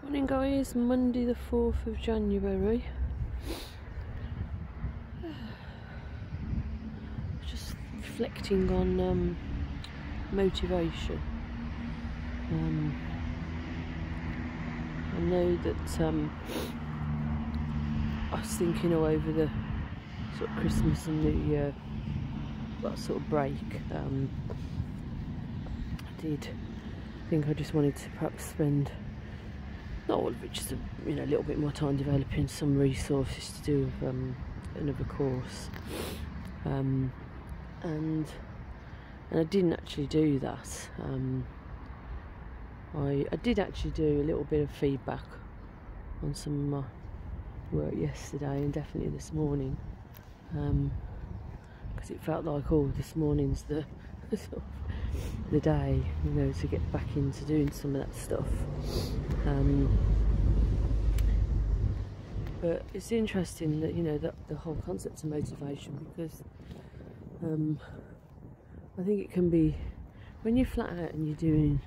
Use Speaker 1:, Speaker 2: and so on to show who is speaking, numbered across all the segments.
Speaker 1: Morning guys, Monday the 4th of January. Just reflecting on motivation. I know that I was thinking all over the sort of Christmas and New Year, that sort of break. I did think I just wanted to perhaps spend, not all of it, just a little bit more time developing some resources to do with another course, and I didn't actually do that. I did actually do a little bit of feedback on some of my work yesterday and definitely this morning, because it felt like, oh, this morning's the day, to get back into doing some of that stuff. But it's interesting that that the whole concept of motivation, because I think it can be, when you're flat out and you're doing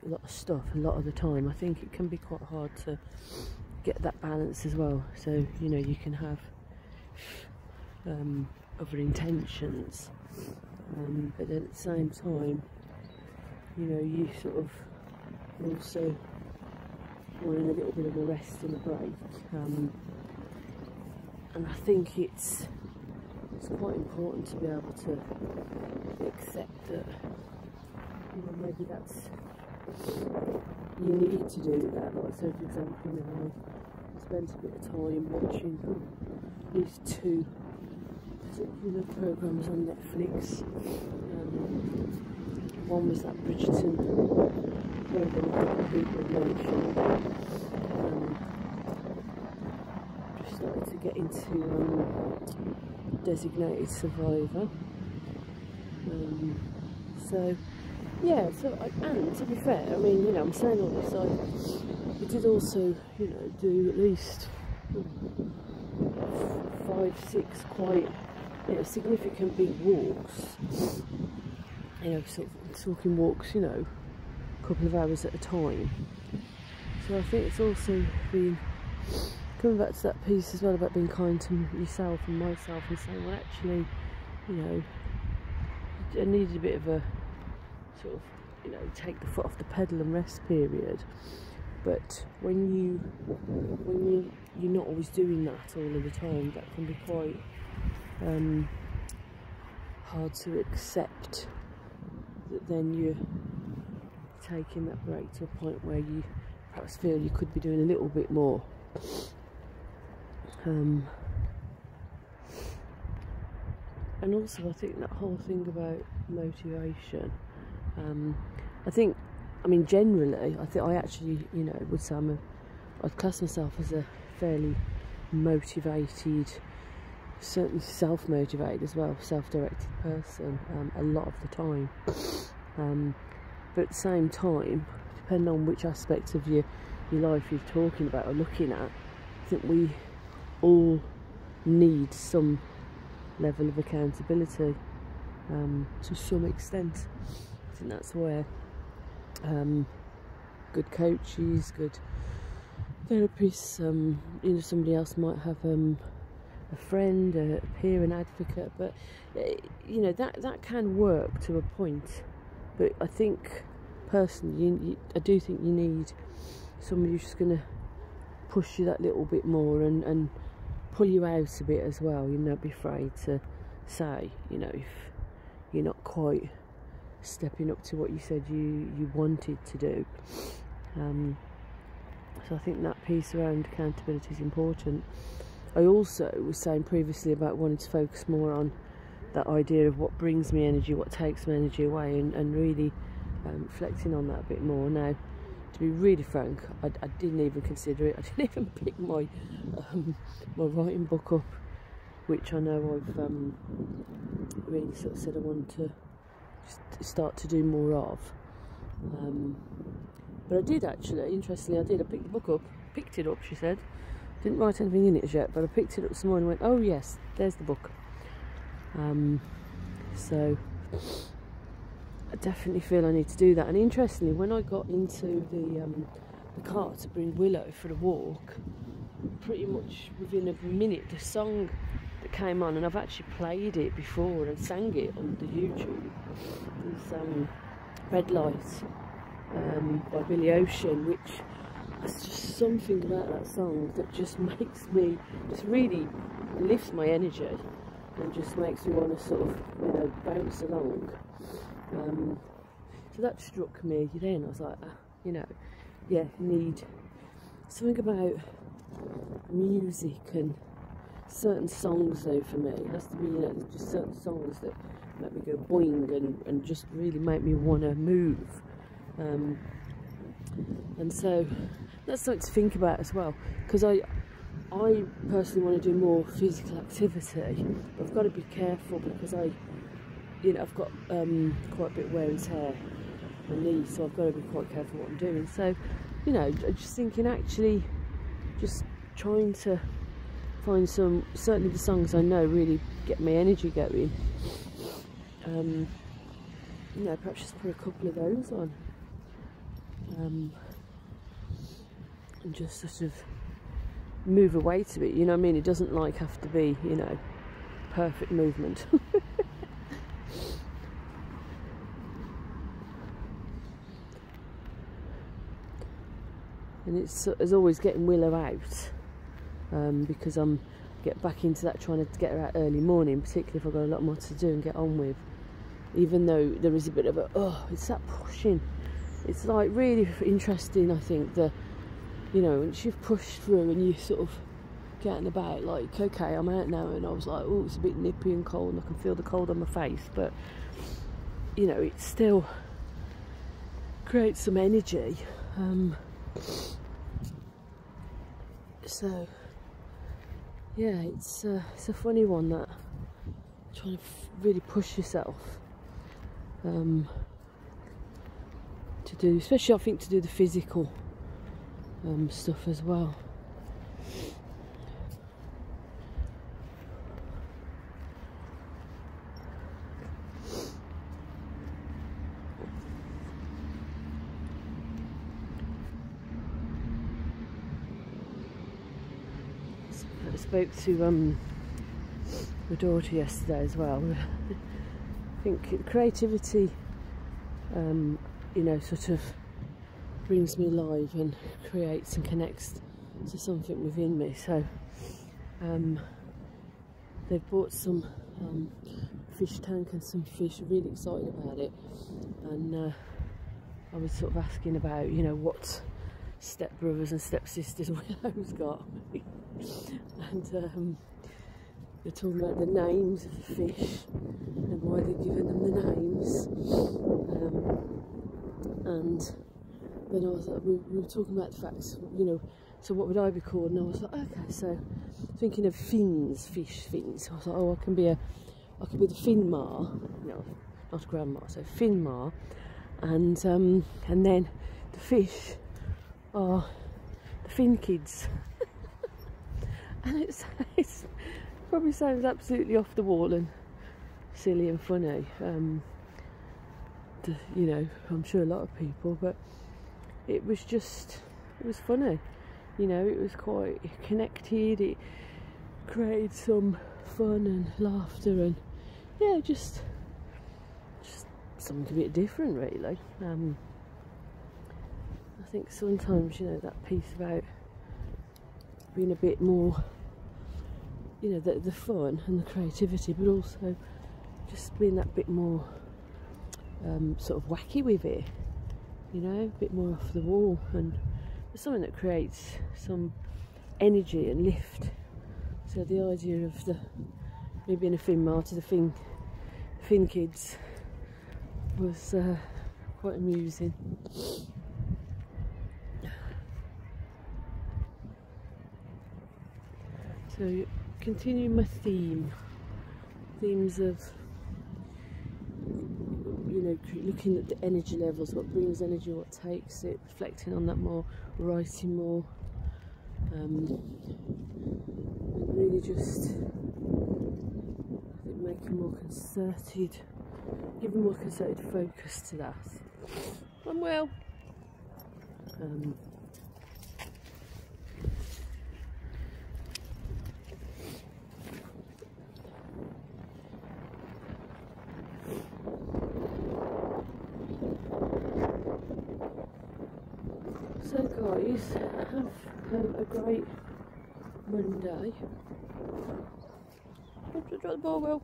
Speaker 1: a lot of stuff a lot of the time, I think it can be quite hard to get that balance as well. So you can have other intentions, but then at the same time, you sort of also wanting a little bit of a rest and a break, and I think it's quite important to be able to accept that maybe that's, you need to do that. Like, so for example, I spent a bit of time watching these two particular programmes on Netflix. One was that Bridgerton programme that people had mentioned. Just started to get into Designated Survivor. So yeah, and to be fair, I mean, I'm saying all this, I did also, do at least 5-6 quite significant big walks. Sort of talking walks, a couple of hours at a time. So I think it's also been coming back to that piece as well about being kind to yourself and myself, and saying, well, actually, I needed a bit of a sort of, take the foot off the pedal and rest period. But when you're not always doing that all of the time, that can be quite hard to accept, that then you're taking that break to a point where you perhaps feel you could be doing a little bit more. And also I think that whole thing about motivation, I mean generally I actually would say I'd class myself as a fairly motivated, certainly self-motivated as well, self-directed person a lot of the time, but at the same time, depending on which aspect of your life you're talking about or looking at, I think we all need some level of accountability to some extent. I think that's where good coaches, good therapists, somebody else might have a friend, a peer, an advocate, but that can work to a point. But I think personally, I do think you need somebody who's just going to push you that little bit more and pull you out a bit as well. Don't be afraid to say, if you're not quite stepping up to what you said you wanted to do. So I think that piece around accountability is important. I also was saying previously about wanting to focus more on that idea of what brings me energy, what takes my energy away, and really reflecting on that a bit more. Now, to be really frank, I didn't even consider it. I didn't even pick my writing book up, which I know I've really sort of said I want to start to do more of. But I did actually, interestingly, I picked the book up, picked it up, she said. Didn't write anything in it as yet, but I picked it up this morning and went, oh yes, there's the book. So I definitely feel I need to do that. And interestingly, when I got into the the car to bring Willow for a walk, pretty much within a minute the song that came on, and I've actually played it before and sang it on the YouTube, is Red Light by Billy Ocean, which there's just something about that song that just makes me, just really lifts my energy and just makes me want to sort of, you know, bounce along. So that struck me then. I was like, you know, yeah, need something about music and certain songs though for me. It has to be, you know, just certain songs that make me go boing and just really make me want to move. And so that's something to think about as well, because I personally want to do more physical activity, but I've got to be careful because you know, I've got quite a bit of wear and tear on my knees, so I've got to be quite careful what I'm doing. So, you know, just thinking, actually just trying to find some, certainly the songs I know really get my energy going. You know, perhaps just put a couple of those on, and just sort of move away to it, you know what I mean? It doesn't like have to be, you know, perfect movement. And it's always getting Willow out, because I'm get back into that, trying to get her out early morning, particularly if I've got a lot more to do and get on with. Even though there is a bit of a, it's that pushing. It's like really interesting, I think, you know, once you've pushed through and you sort of get out and about, like, okay, I'm out now, and I was like, oh, it's a bit nippy and cold and I can feel the cold on my face, but, you know, it still creates some energy. So, yeah, it's a funny one, that trying to really push yourself to do, especially I think to do the physical stuff as well. I spoke to my daughter yesterday as well. I think creativity, you know, sort of brings me alive and creates and connects to something within me. So they've bought some fish tank and some fish, really excited about it, and I was sort of asking about, you know, what stepbrothers and stepsisters Willow's got, and they're talking about the names of the fish and why they've given them the names, and then I was like, we were talking about the facts, you know, so what would I be called? And I was like, okay, so thinking of fins, fish fins. I was like, oh, I could be the fin ma, no, not grandma, so fin ma, and then the fish are the fin kids. And it probably sounds absolutely off the wall and silly and funny, you know, I'm sure a lot of people, but it was funny, you know, it was quite connected, it created some fun and laughter, and yeah, just something a bit different, really. I think sometimes, you know, that piece about being a bit more, you know, the fun and the creativity, but also just being that bit more sort of wacky with it, you know, a bit more off the wall, and something that creates some energy and lift. So the idea of me being a fin ma to the fin kids was quite amusing. So continuing my themes of, you know, looking at the energy levels, what brings energy, what takes it, reflecting on that more, writing more, and really just, I think, making more concerted, giving more concerted focus to that. And well, guys, have a great Monday. Drop the ball, Will.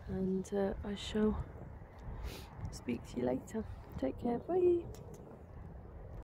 Speaker 1: And I shall speak to you later. Take care, bye.